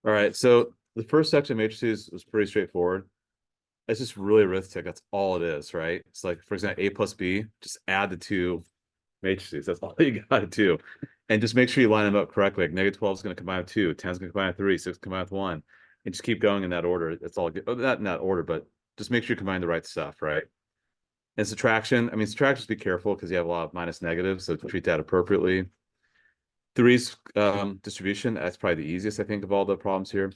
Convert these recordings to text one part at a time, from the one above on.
All right, so the first section of matrices was pretty straightforward. It's just really arithmetic. That's all it is, right? It's like, for example, A plus B, just add the two matrices. That's all you got to do. And just make sure you line them up correctly. Like negative 12 is going to combine with 2, 10 is going to combine with 3, 6 combine with 1. And just keep going in that order. That's all good. Oh, not in that order, but just make sure you combine the right stuff, right? And subtraction, I mean, subtraction, be careful because you have a lot of minus negatives, so treat that appropriately. Three's distribution, that's probably the easiest, I think, of all the problems here.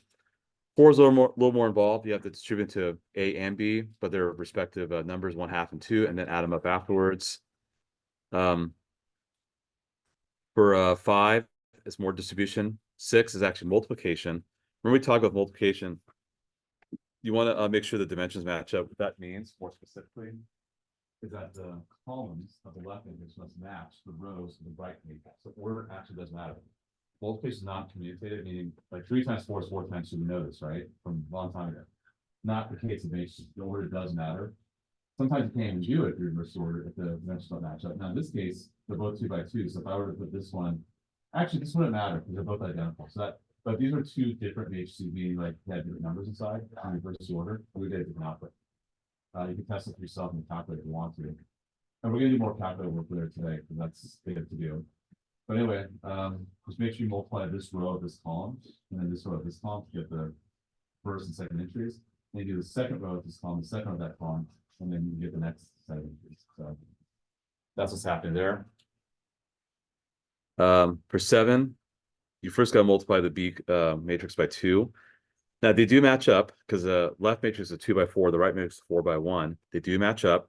Four is a little more involved. You have to distribute to A and B, but their respective numbers, 1/2 and 2, and then add them up afterwards. For 5, it's more distribution. 6 is actually multiplication. When we talk about multiplication, you want to make sure the dimensions match up. What that means, more specifically, is that the columns of the left matrix must match the rows of the right matrix. So order actually does matter. Multiplication is not commutative, meaning like 3 times 4 is 4 times 2. We know this, right? From a long time ago. Not the case of matrices. The order does matter. Sometimes you can't even do it if you're reverse order if the dimensions don't match up. Now in this case, they're both 2 by 2. So if I were to put this one, actually this wouldn't matter because they're both identical. So that, but these are 2 different matrices, meaning like they have different numbers inside in reverse order. We get a different output. You can test it for yourself and calculate if you want to. And we're gonna do more calculator work later today because that's big to do. But anyway, just make sure you multiply this row of this column and then this row of this column to get the first and second entries. Then you do the second row of this column, the second of that column, and then you get the next set of entries. So that's what's happening there. For 7, you first got to multiply the B matrix by 2. Now they do match up because the left matrix is 2 by 4, the right matrix is 4 by 1. They do match up,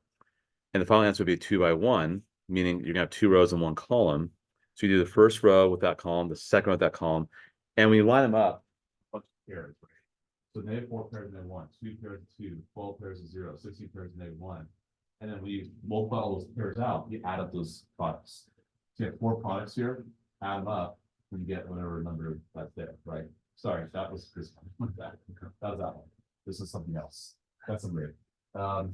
and the final answer would be 2 by 1, meaning you're gonna have 2 rows in one column. So you do the first row with that column, the second row with that column, and when you line them up, pairs, right? So negative 4 pairs of negative 1, 2 pairs of 2, 12 pairs of 0, 16 pairs of negative 1. And then when you multiply all those pairs out, you add up those products. So you have 4 products here, add them up, and you get whatever number that's there, right? Sorry, that was this one. That was that one. This is something else. That's number 8.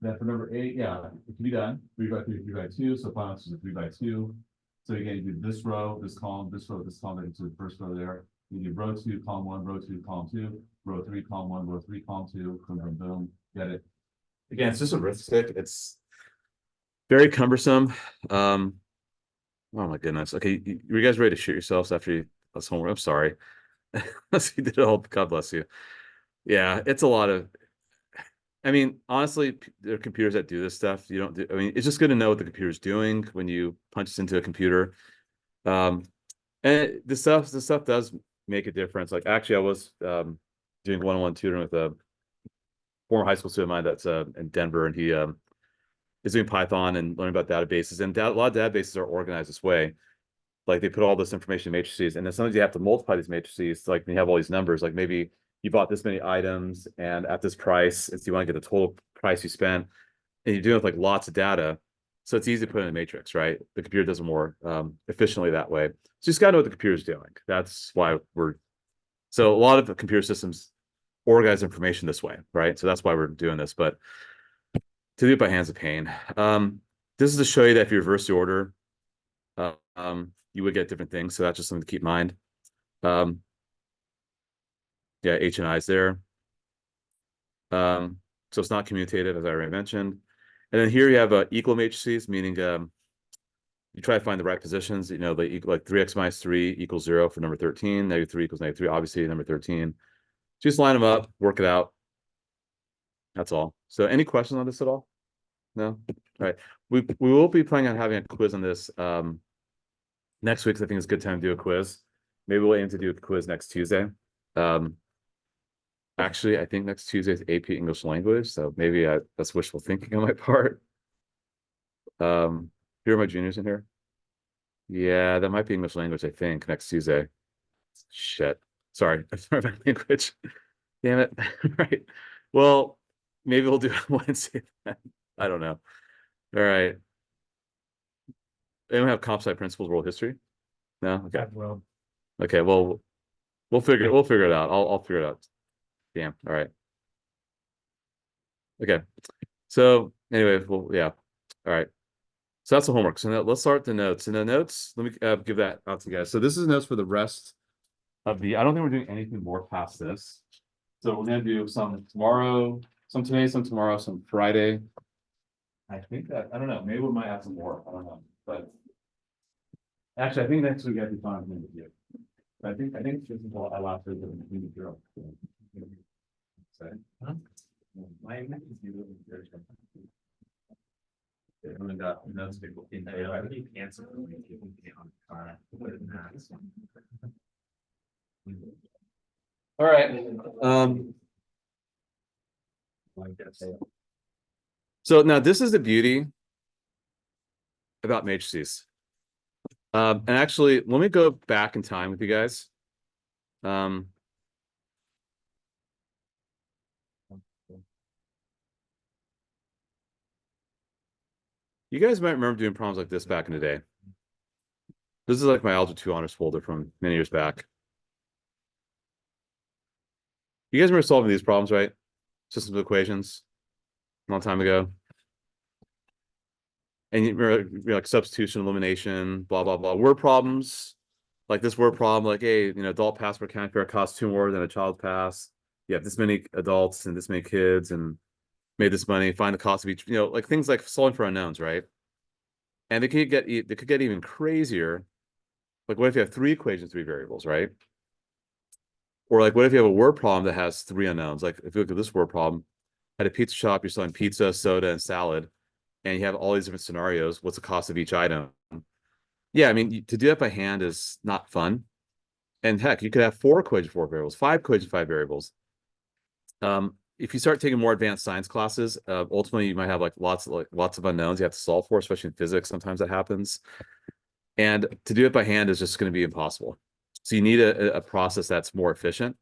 Then for number 8, yeah, it can be done. 3 by 3, 3 by 2. So final answer is a 3 by 2. So again, you do this row, this column, this row, this column, into the first row there. You do row 2, column 1, row 2, column 2, row 3, column 1, row 3, column 2, boom, boom, boom. Get it. Again, it's just arithmetic. It's very cumbersome. Oh my goodness. Okay, you guys ready to shoot yourselves after you that's homework? I'm sorry. You did it all. God bless you. Yeah, it's a lot of. I mean, honestly, there are computers that do this stuff. You don't do. I mean, it's just good to know what the computer's doing when you punch this into a computer. And the stuff does make a difference. Like actually, I was doing one-on-one tutoring with a former high school student of mine that's in Denver, and he is doing Python and learning about databases. And a lot of databases are organized this way. Like they put all this information in matrices, and then sometimes you have to multiply these matrices. Like you have all these numbers, like maybe you bought this many items and at this price, and so you want to get the total price you spent, and you're doing it with like lots of data. So it's easy to put in a matrix, right? The computer does it more efficiently that way. So you just got to know what the computer is doing. That's why so a lot of computer systems organize information this way, right? So that's why we're doing this, but to do it by hand's a pain. This is to show you that if you reverse the order, you would get different things. So that's just something to keep in mind. Yeah, H and I's there. So it's not commutative, as I already mentioned. And then here you have equal matrices, meaning you try to find the right positions. You know, they equal like 3x minus 3 equals 0 for number 13. Negative 3 equals negative 3, obviously number 13. Just line them up, work it out. That's all. So any questions on this at all? No? All right. We will be planning on having a quiz on this next week. I think it's a good time to do a quiz. Maybe we'll aim to do a quiz next Tuesday. Actually, I think next Tuesday is AP English language, so maybe that's wishful thinking on my part. Here are my juniors in here. Yeah, that might be English language, I think, next Tuesday. Shit. Sorry. I'm sorry about language. Damn it. Right. Well, maybe we'll do it Wednesday then. I don't know. All right. Anyone have comp sci principles, world history? No? Okay. Well, Okay, well, we'll figure it out. I'll figure it out. Damn. All right. Okay. So anyway, well, yeah. All right. So that's the homework. So now let's start the notes. In the notes, let me give that out to you guys. So this is notes for the rest of the, I don't think we're doing anything more past this. So we're gonna do some tomorrow, some today, some tomorrow, some Friday. I think that, I don't know, maybe we might add some more, I don't know, but. Actually, I think next week I have to find with you. I think this is what I last heard of the drill. My is really got those people in there. I think answer all right. So now this is the beauty about matrices. And actually, let me go back in time with you guys. You guys might remember doing problems like this back in the day. This is like my Algebra 2 honors folder from many years back. You guys remember solving these problems, right? Systems of equations a long time ago. And you remember like substitution, elimination, blah, blah, blah. Word problems, like this word problem, like, hey, adult pass per county fair costs 2 more than a child pass. You have this many adults and this many kids and made this money, find the cost of each, like things like solving for unknowns, right? And they could get even crazier. Like what if you have 3 equations, 3 variables, right? Or like what if you have a word problem that has 3 unknowns? Like if you look at this word problem, at a pizza shop, you're selling pizza, soda, and salad, and you have all these different scenarios. What's the cost of each item? Yeah, I mean, to do that by hand is not fun. And heck, you could have 4 equations, 4 variables, 5 equations, 5 variables. If you start taking more advanced science classes, ultimately you might have like lots of unknowns you have to solve for, especially in physics. Sometimes that happens. And to do it by hand is just going to be impossible. So you need a process that's more efficient.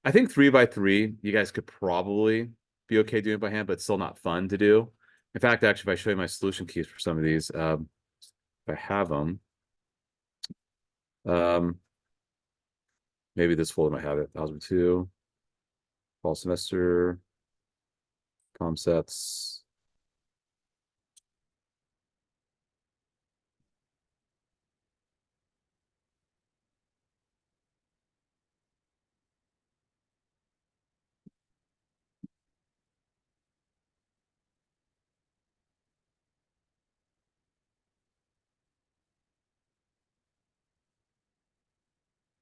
I think 3 by 3, you guys could probably be okay doing it by hand, but it's still not fun to do. In fact, actually, if I show you my solution keys for some of these, if I have them, maybe this folder might have it. Algebra 2, fall semester, problem sets.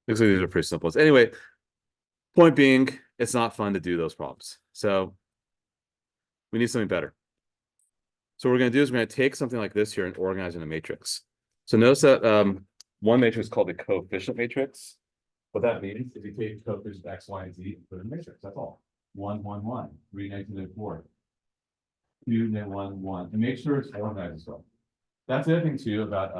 Looks like these are pretty simple. Anyway, point being, it's not fun to do those problems. So we need something better. So what we're going to do is we're going to take something like this here and organize in a matrix. So notice that one matrix is called the coefficient matrix. What that means is you take coefficients x, y, and z and put in a matrix. That's all. 1, 1, 1, 3, negative 4, 2, negative 1, 1. And make sure it's organized as well. That's the other thing too about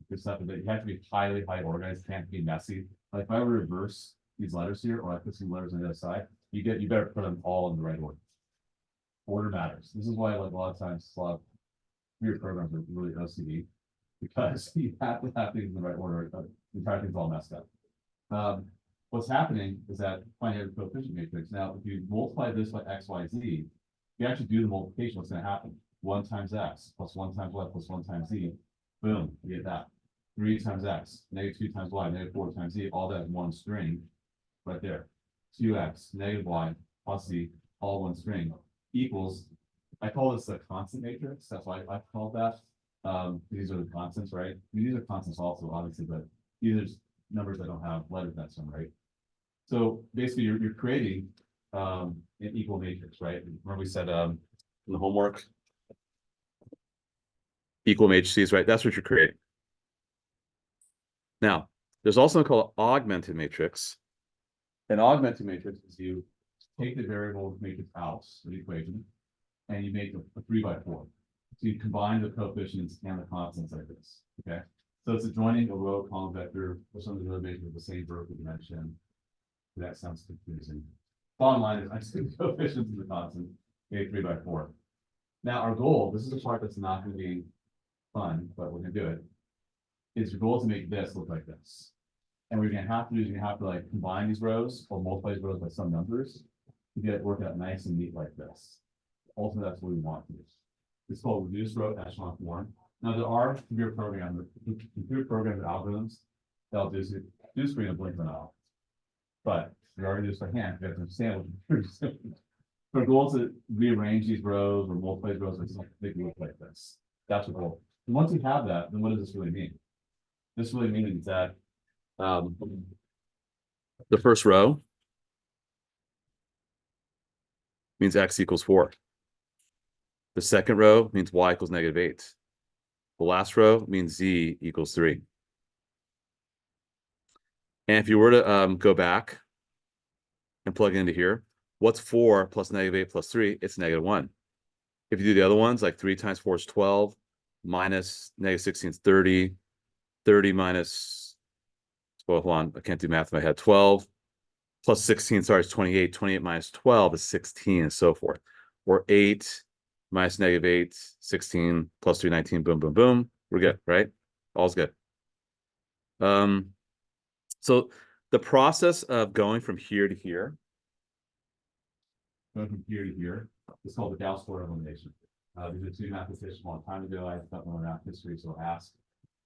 this stuff, that you have to be highly organized, can't be messy. Like if I were to reverse these letters here, or I put some letters on the other side, you better put them all in the right order. Order matters. This is why like a lot of times a lot of weird programs are really OCD, because you have to have things in the right order. The entire thing's all messed up. What's happening is that finding a coefficient matrix. Now, if you multiply this by x, y, z, you actually do the multiplication. What's going to happen? 1 times x plus 1 times y plus 1 times z. Boom, you get that. 3 times x, negative 2 times y, negative 4 times z, all that in one string right there. 2x, negative y, plus z, all one string, equals, I call this a constant matrix. That's why I call that. These are the constants, right? I mean, these are constants also, obviously, but these are numbers that don't have letters next to them, right? So basically, you're creating an equal matrix, right? Remember we said in the homework, equal matrices, right? That's what you're creating. Now, there's also something called augmented matrix. An augmented matrix is you take the variable matrix out of the equation, and you make a 3 by 4. So you combine the coefficients and the constants like this. Okay. So it's adjoining a row column vector or some of the other matrix with the same vertical dimension. That sounds confusing. Bottom line is I just do the coefficients and the constant, okay, 3 by 4. Now our goal, this is the part that's not going to be fun, but we're going to do it, is your goal is to make this look like this. And what you're going to have to do is you're going to have to like combine these rows or multiply these rows by some numbers to get it work out nice and neat like this. Ultimately, that's what we want to do. It's called reduced row echelon form. Now there are computer programs and algorithms that'll do screen a blink of an eye. but we already do this by hand. You have to understand what our goal is to rearrange these rows or multiply these rows and make it look like this. That's the goal. And once you have that, then what does this really mean? This really means that the first row means x equals 4. The second row means y equals -8. The last row means z equals 3. And if you were to go back and plug it into here, what's 4 plus -8 plus 3? It's -1. If you do the other ones, like 3 times 4 is 12, minus -16 is 30, 30 minus, well, hold on, I can't do math in my head, 12, plus 16, sorry, is 28, 28 minus 12 is 16, and so forth. Or 8 minus -8, 16, plus 3, 19, boom, boom, boom. We're good, right? All's good. So the process of going from here to here, is called the Gauss square elimination. These are two mathematicians a long time ago. I don't know math history, so I'll ask.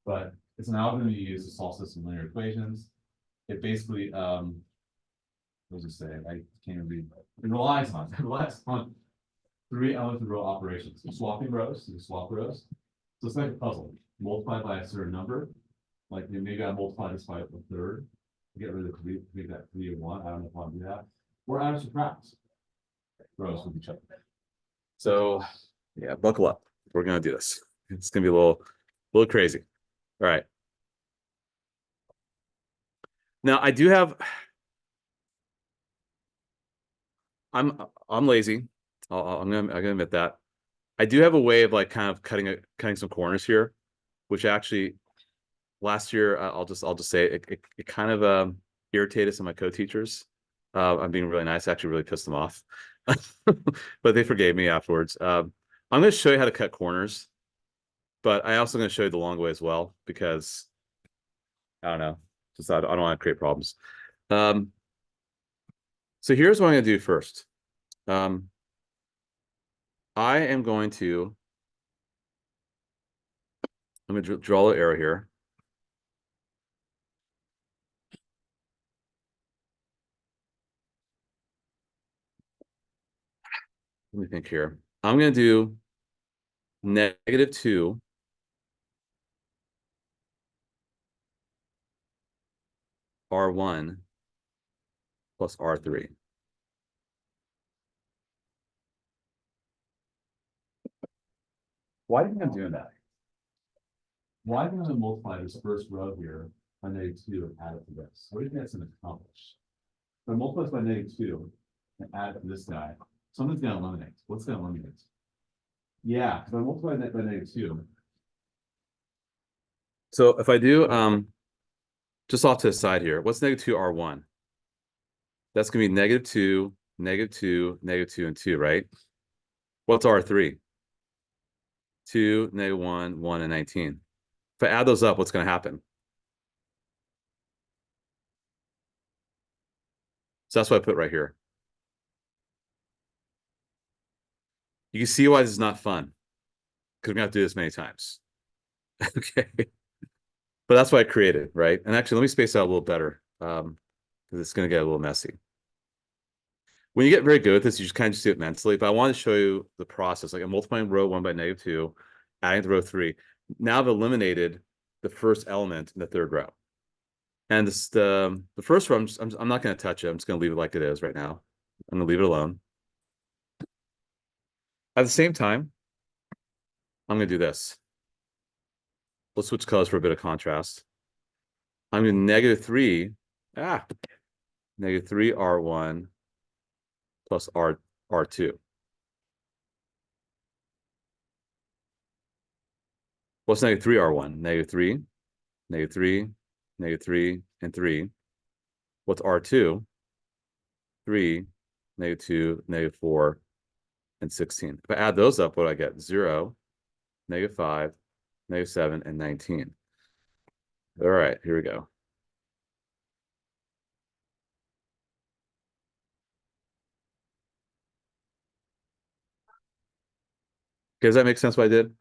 But it's an algorithm you use to solve system linear equations. It basically, what does it say? I can't read. It relies on 3 elements of row operations. So swapping rows, you swap rows. So it's like a puzzle. Multiply by a certain number. Like maybe I multiply this by a third. Get rid of the 3, make that 3 or 1. I don't know if I want to do that. Or add or subtract rows with each other. So yeah, buckle up. We're gonna do this. It's gonna be a little crazy. All right. Now I do have. I'm lazy. I'm gonna admit that. I do have a way of like kind of cutting some corners here, which actually last year I'll just say it kind of irritated some of my co-teachers. I'm being really nice. I actually really pissed them off, but they forgave me afterwards. I'm going to show you how to cut corners, but I also going to show you the long way as well because I don't know, just I don't want to create problems. So here's what I'm going to do first. I am going to. I'm going to draw an arrow here. Let me think here. I'm going to do -2 R1 plus R3. Why do you think I'm doing that? Why do I multiply this first row here by -2 and add it to this? What do you think that's going to accomplish? If I multiply this by -2 and add it to this guy, something's going to eliminate. What's going to eliminate? Yeah, if I multiply that by -2. So if I do just off to the side here, what's -2 R1? That's going to be -2, -2, -2, and 2, right? What's R3? 2, -1, 1, and 19. If I add those up, what's going to happen? So that's what I put right here. You can see why this is not fun, because we're going to have to do this many times. Okay. But that's why I created, right? And actually, let me space out a little better, because it's going to get a little messy. When you get very good at this, you just kind of just do it mentally. But I want to show you the process. Like I'm multiplying row 1 by -2, adding to row 3. Now I've eliminated the first element in the third row. And this, the first row, I'm not going to touch it. I'm just going to leave it like it is right now. I'm going to leave it alone. At the same time, I'm going to do this. Let's switch colors for a bit of contrast. I'm going to -3, -3 R1 plus R2. What's -3 R1? -3, -3, -3, and 3. What's R2? 3, -2, -4, and 16. If I add those up, what do I get? 0, -5, -7, and 19. All right, here we go. Okay, does that make sense what I did?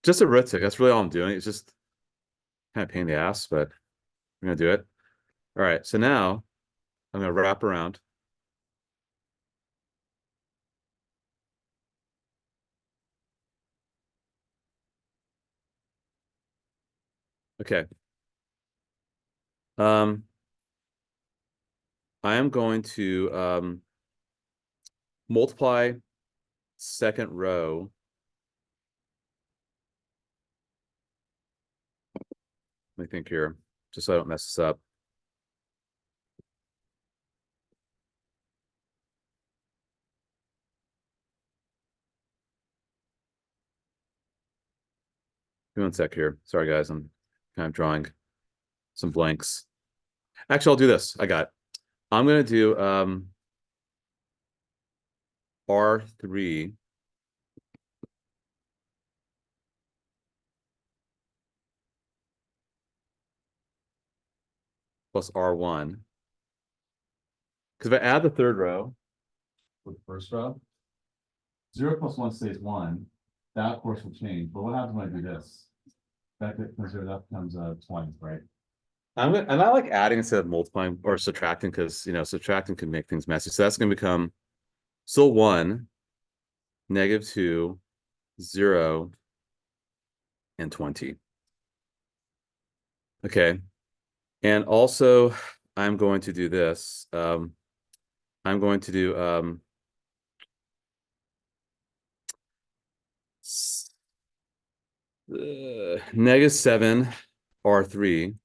Just arithmetic. That's really all I'm doing. It's just kind of pain in the ass, but we're going to do it. All right, so now I'm going to wrap around. Okay. I am going to multiply second row. Let me think here, just so I don't mess this up. Give me 1 sec here. Sorry, guys. I'm kind of drawing some blanks. Actually, I'll do this. I got it. I'm going to do R3 plus R1. Because if I add the third row with the first row, 0 plus 1 stays 1. That, of course, will change. But what happens when I do this? That becomes 20, right? And I like adding instead of multiplying or subtracting because, subtracting can make things messy. So that's going to become still 1, -2, 0, and 20. Okay. And also, I'm going to do this. I'm going to do -7 R3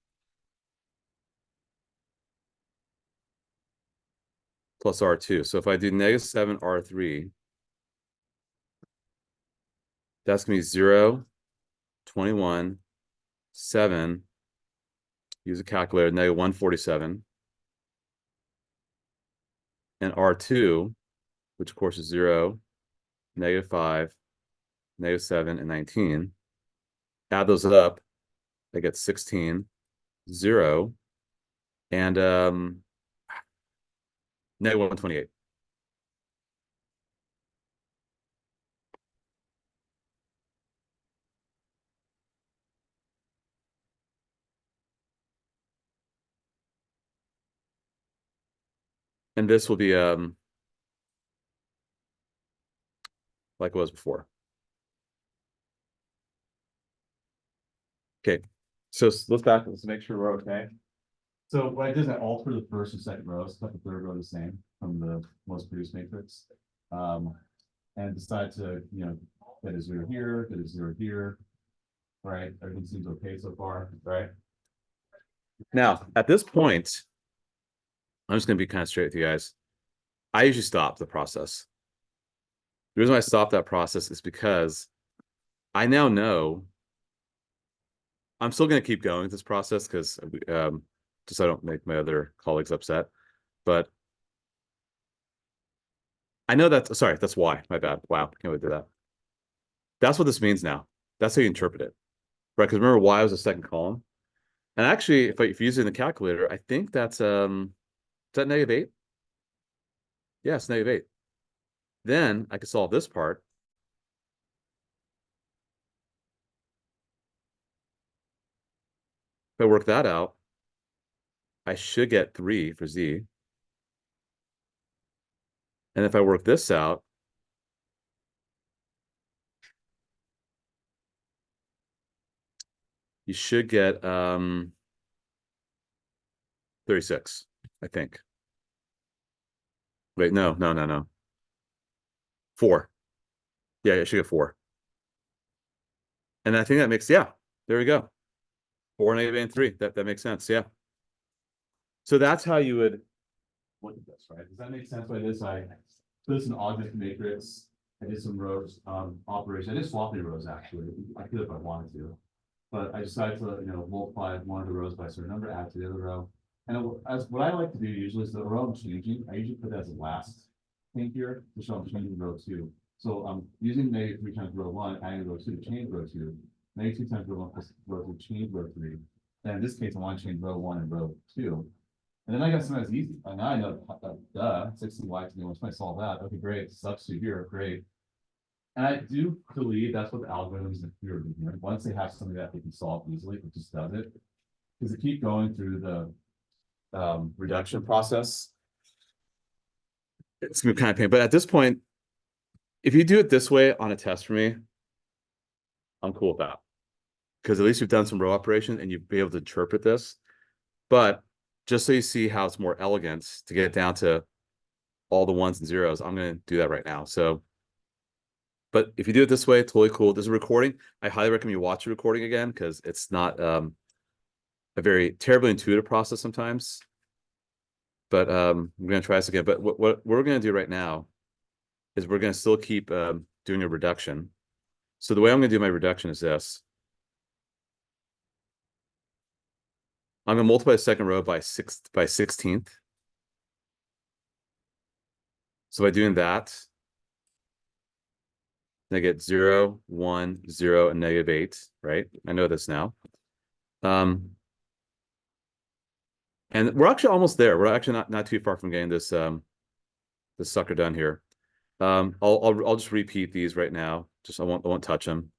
plus R2. So if I do -7 R3, that's going to be 0, 21, 7, use a calculator, -147. And R2, which of course is 0, -5, -7, and 19. Add those up, I get 16, 0, and -128. And this will be like it was before. Okay, so let's make sure we're okay. So what I did is I altered the first and second rows, kept the third row the same from the most produced matrix, and decided to get a 0 here, get a 0 here, right? Everything seems okay so far, right? Now at this point, I'm just going to be kind of straight with you guys. I usually stop the process. The reason why I stop that process is because I now know I'm still going to keep going with this process because just so I don't make my other colleagues upset. But I know that's sorry, that's why. My bad. Wow, can't wait to do that. That's what this means now. That's how you interpret it, right? Because remember, y was the second column, and actually, if you use it in the calculator, I think that's is that -8? Yes, -8. Then I can solve this part. If I work that out, I should get 3 for z. And if I work this out, you should get 36, I think. Wait, no. 4. Yeah, I should get 4. And I think that makes, yeah, there we go. 4, -8, and 3. That makes sense. Yeah. So that's how you would look at this, right? Does that make sense by this? I put this in augment matrix. I did some rows operation. I did swapping rows actually. I could if I wanted to, but I decided to multiply one of the rows by a certain number, add to the other row. And as what I like to do usually is the row I'm changing. I usually put that as the last thing here to show I'm changing row 2. So I'm using -3 times row 1, adding row 2 to change row 2. -2 times row 1 plus row 2 change row 3. And in this case, I want to change row 1 and row 2. And then I got something that's easy. And now I know 16y to me. Once I solve that, okay, great. Substitute here, great. And I do believe that's what the algorithms in theory are doing. Once they have something that they can solve easily, it just does it. Because they keep going through the reduction process. it's gonna be kind of pain. But at this point, if you do it this way on a test for me, I'm cool with that. Because at least you've done some row operation and you'll be able to interpret this. But just so you see how it's more elegant to get it down to all the ones and zeros, I'm going to do that right now. So, but if you do it this way, totally cool. There's a recording. I highly recommend you watch the recording again because it's not a very terribly intuitive process sometimes. But I'm going to try this again. But what we're going to do right now is we're going to still keep doing a reduction. So the way I'm going to do my reduction is this. I'm going to multiply the second row by 16th. So by doing that, I get 0, 1, 0, and -8, right? I know this now. And we're actually almost there. We're actually not too far from getting this this sucker done here. I'll just repeat these right now. Just I won't touch them.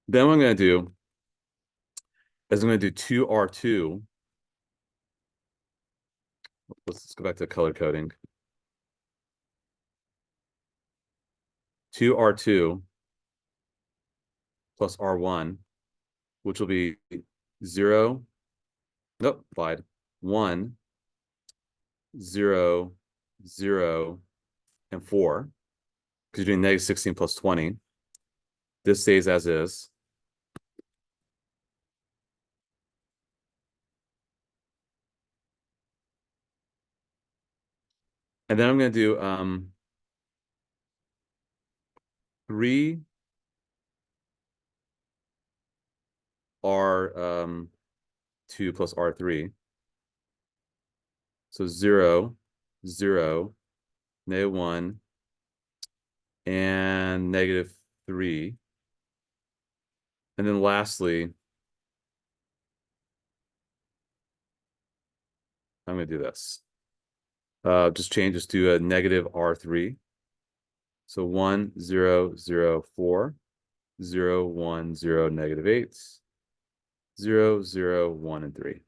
Then what I'm going to do is I'm going to do 2R2. Let's go back to color coding. 2R2 plus R1, which will be 0. Nope, applied. 1, 0, 0, and 4. Because you're doing -16 plus 20. This stays as is. And then I'm going to do 3 R2 plus R3. So 0, 0, -1, and -3. And then lastly, I'm going to do this. Just change this to a -R3. So 1, 0, 0, 4, 0, 1, 0, -8, 0, 0, 1, and 3.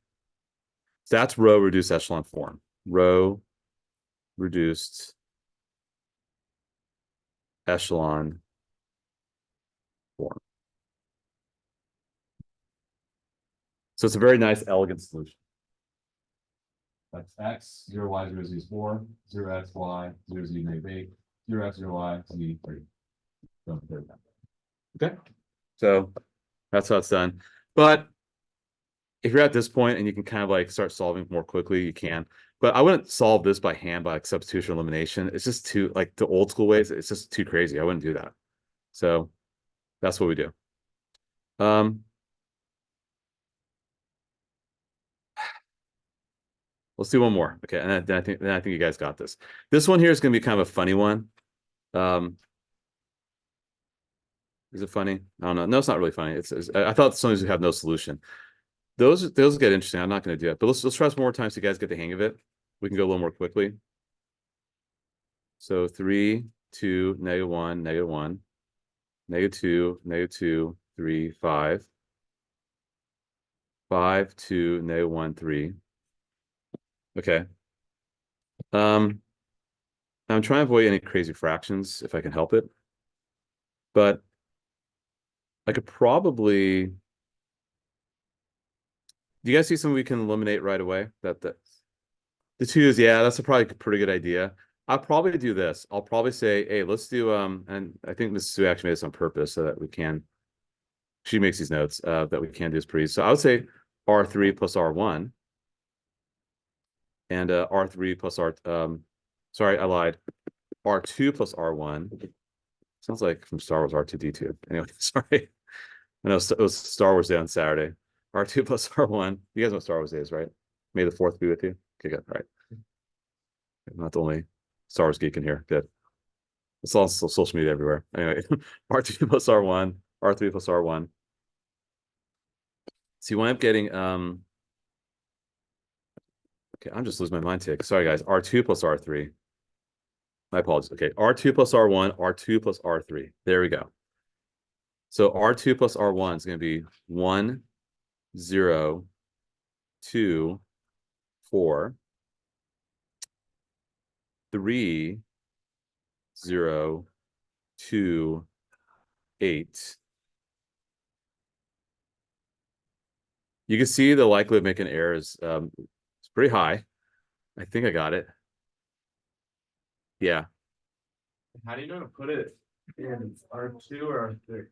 So that's row reduced echelon form. Row reduced echelon form. So it's a very nice, elegant solution. That's x, 0y, 0, z is 4, 0x, y, 0, z, -8, 0x, 0y, z, 3. Okay. So that's how it's done. But if you're at this point and you can kind of like start solving more quickly, you can. But I wouldn't solve this by hand by like substitution elimination. It's just too like the old school ways. It's just too crazy. I wouldn't do that. So that's what we do. Let's do one more. Okay, and then I think you guys got this. This one here is going to be kind of a funny one. Is it funny? I don't know. No, it's not really funny. I thought some of these have no solution. Those get interesting. I'm not going to do it, but let's try some more times so you guys get the hang of it. We can go a little more quickly. So 3, 2, -1, -1, -2, -2, 3, 5, 5, 2, -1, 3. Okay. I'm trying to avoid any crazy fractions if I can help it, but I could probably. Do you guys see something we can eliminate right away? That the 2's, yeah, that's probably a pretty good idea. I'll probably do this. I'll probably say, hey, let's do and I think Mrs. Sue actually made this on purpose so that we can. She makes these notes that we can do this pretty. So I would say R3 plus R1 and R3 plus R. Sorry, I lied. R2 plus R1. Sounds like from Star Wars R2D2. Anyway, sorry. I know it was Star Wars Day on Saturday. R2 plus R1. You guys know what Star Wars Day is, right? May the 4th be with you. Okay, good. All right. I'm not the only Star Wars geek in here. Good. It's all social media everywhere. Anyway, R2 plus R1, R3 plus R1. So you wind up getting okay, I'm just losing my mind today. Sorry, guys. R2 plus R3. My apologies. Okay, R2 plus R1, R2 plus R3. There we go. So R2 plus R1 is going to be 1, 0, 2, 4, 3, 0, 2, 8. You can see the likelihood of making errors. It's pretty high. I think I got it. Yeah. How do you know to put it in R2 or R3?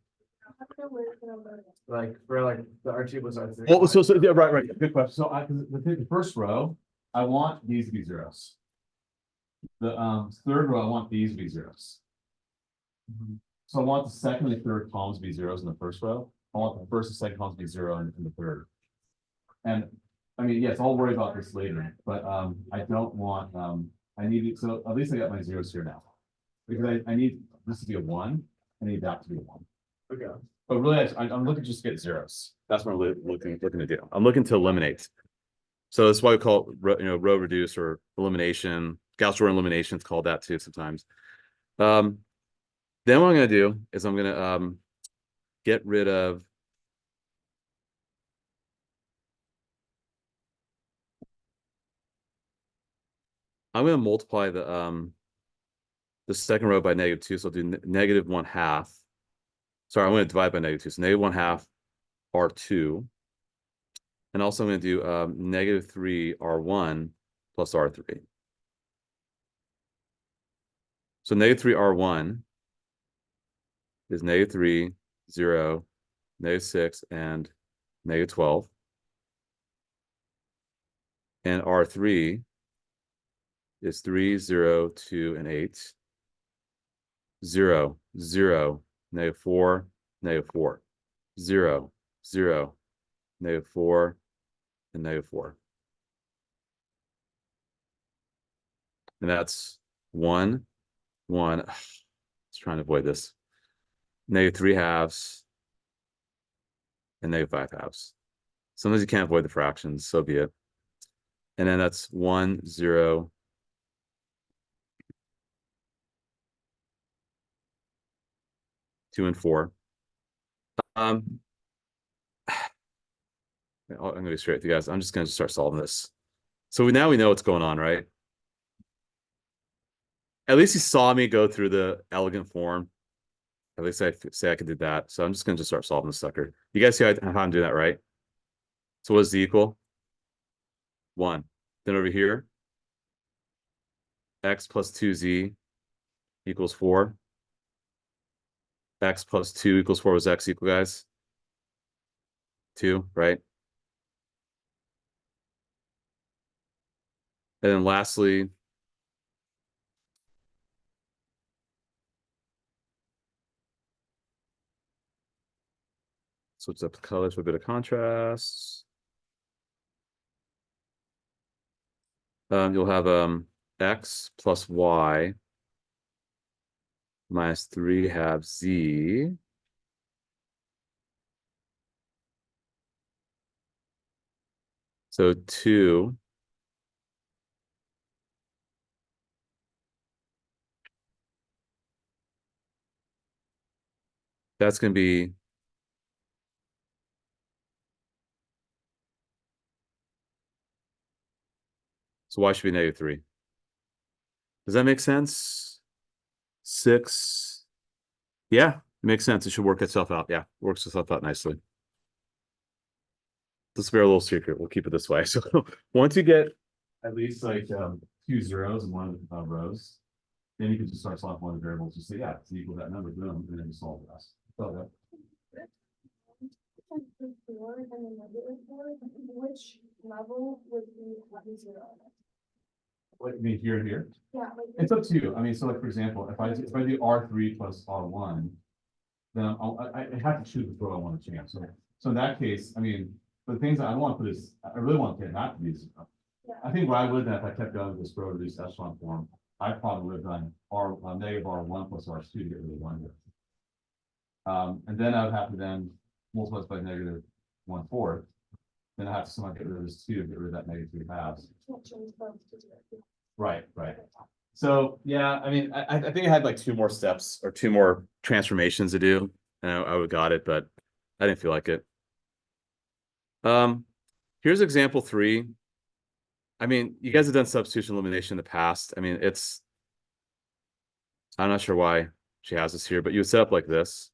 Like for like the R2 was R3. Well, so yeah, right. Good question. So the first row, I want these to be zeros. The third row, I want these to be zeros. So I want the second and third columns to be zeros in the first row. I want the first and second columns to be zero in the third. And I mean, yes, I'll worry about this later, but I don't want I need it, so at least I got my zeros here now. Because I need this to be a 1, I need that to be a 1. Okay. But really, I'm looking to just get zeros. That's what I'm looking to do. I'm looking to eliminate. So that's why we call it, row reduce or elimination. Gauss-Jordan elimination is called that too sometimes. Then what I'm going to do is I'm going to get rid of I'm going to multiply the second row by -2, so I'll do -1/2. Sorry, I'm going to divide by -2, so -1/2 R2. And also I'm going to do -3 R1 plus R3. So -3 R1 is -3, 0, -6, and -12. And R3 is 3, 0, 2, and 8. 0, 0, -4, -4. 0, 0, -4, and -4. And that's 1, 1. Let's try and avoid this. -3/2 and -5/2. Sometimes you can't avoid the fractions, so be it. And then that's 1, 0, 2, and 4. I'm gonna be straight with you guys. I'm just gonna start solving this. So now we know what's going on, right? At least you saw me go through the elegant form. At least I say I could do that. So I'm just gonna start solving this sucker. You guys see how I'm doing that, right? So what is the equal? 1. Then over here, x plus 2z equals 4. X plus 2 equals 4 was x equal, guys? 2, right? And then lastly, switch up the colors for a bit of contrast. You'll have x plus y minus 3/2 z. So 2 that's going to be so y should be -3. Does that make sense? 6. Yeah, it makes sense. It should work itself out. Yeah, works itself out nicely. This will be our little secret. We'll keep it this way. So once you get at least like 2 zeros in one of the rows, then you can just start solving one of the variables. Just say, yeah, it's equal to that number, boom, and then you solve the rest. So, Which level would be 0? what you mean here and here? Yeah. It's up to you. I mean, so like for example, if I do R3 plus R1, then I have to choose which row I want to change. So in that case, I mean, the things that I want to put is I really want to get not to be zero. Yeah. I think what I would have if I kept going with this row reduced echelon form, I probably would have done -R1 plus R2 to get rid of 1 here. And then I would have to then multiply this by -1/4. Then I have to somehow get rid of this 2 to get rid of that -3/2. Right. So yeah, I mean, I think I had like 2 more steps or 2 more transformations to do. and I would got it, but I didn't feel like it. Here's example 3. I mean, you guys have done substitution elimination in the past. I mean, I'm not sure why she has this here, but you would set up like this.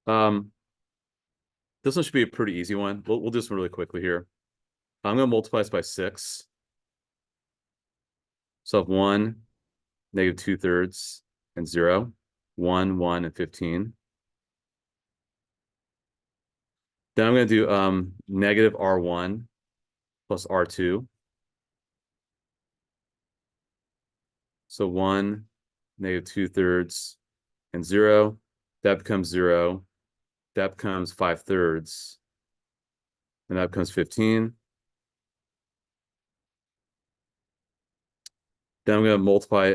This one should be a pretty easy one. We'll do this one really quickly here. I'm going to multiply this by 6. So I have 1, negative 2/3, and 0. 1, 1, and 15. Then I'm going to do negative R1 plus R2. So 1, negative 2/3, and 0. That becomes 0. That becomes 5/3. And that becomes 15. Then I'm going to multiply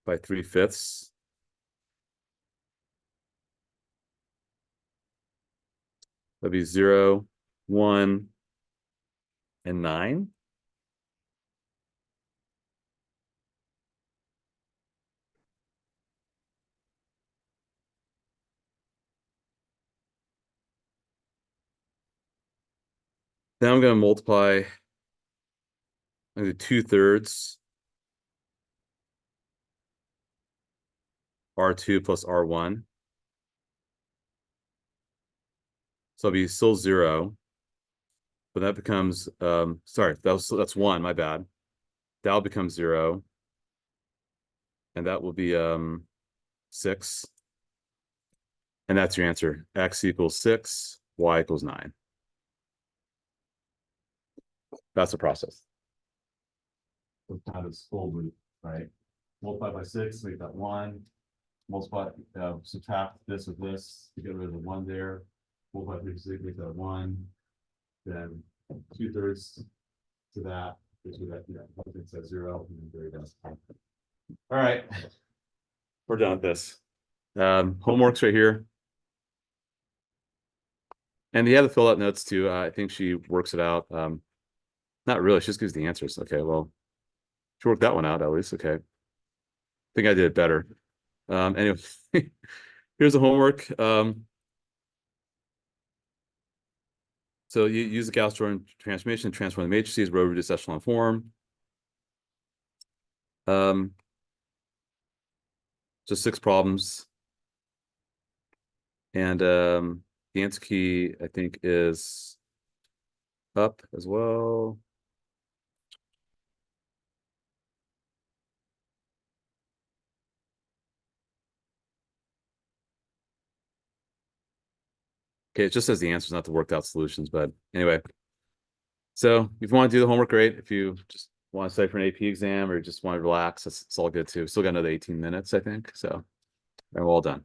by 3/5. That'd be 0, 1, and 9. Then I'm going to multiply 2/3 R2 plus R1. So it'll be still 0. But that becomes sorry, that's 1, my bad. That'll become 0. And that will be 6. And that's your answer. X equals 6, Y equals 9. That's the process. So kind of full loop, right? Multiply by 6, make that 1. Multiply, subtract this with this to get rid of the 1 there. Multiply 3 6, make that 1. Then 2/3 to that, which is that, it says 0, and then there you go. All right, we're done with this. Homework's right here. And you have to fill out notes too. I think she works it out. Not really, she just gives the answers. Okay, well, she worked that one out at least. Okay. I think I did it better. Anyway, here's the homework. So you use the Gauss-Jordan transformation, transform the matrices, row reduced echelon form. Just 6 problems. And the answer key, I think, is up as well. Okay, it just says the answers, not the worked out solutions, but anyway. So if you want to do the homework, great. If you just want to study for an AP exam or just want to relax, it's all good too. Still got another 18 minutes, I think. So we're all done.